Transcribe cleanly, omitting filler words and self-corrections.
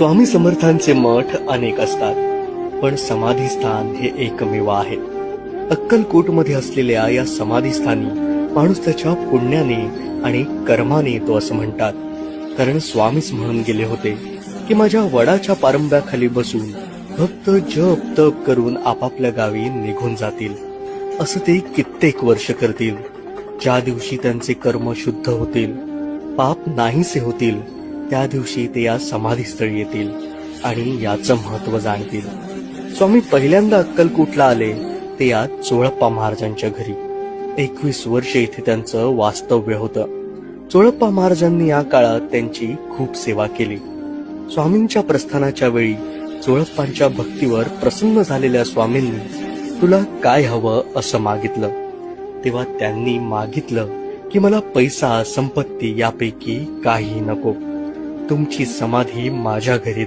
स्वामी समर्थांचे मठ अनेक असतात, पण समाधीस्थान हे एकमेव आहे. अक्कलकोटमध्ये असलेल्या या समाधीस्थानी माणूस त्याच्या पुण्याने आणि कर्माने येतो असं म्हणतात. कारण स्वामीच म्हणून गेले होते की माझ्या वडाच्या पारंब्याखाली बसून भक्त जप तप करून आपापल्या गावी निघून जातील. असं ते कित्येक वर्ष करतील. ज्या दिवशी त्यांचे कर्म शुद्ध होतील, पाप नाहीसे होतील, त्या दिवशी ते या समाधीस्थळी येतील आणि याचं महत्व जाणतील. स्वामी पहिल्यांदा अक्कलकोटला आले ते या चोळप्पा महाराजांच्या घरी. 21 वर्ष इथे त्यांचं वास्तव्य होतं. चोळप्पा महाराजांनी या काळात त्यांची खूप सेवा केली. स्वामींच्या प्रस्थानाच्या वेळी चोळप्पांच्या भक्तीवर प्रसन्न झालेल्या स्वामींनी तुला काय हवं असं मागितलं. तेव्हा त्यांनी मागितलं की मला पैसा संपत्ती यापैकी काही नको, तुमची समाधी माझ्या घरी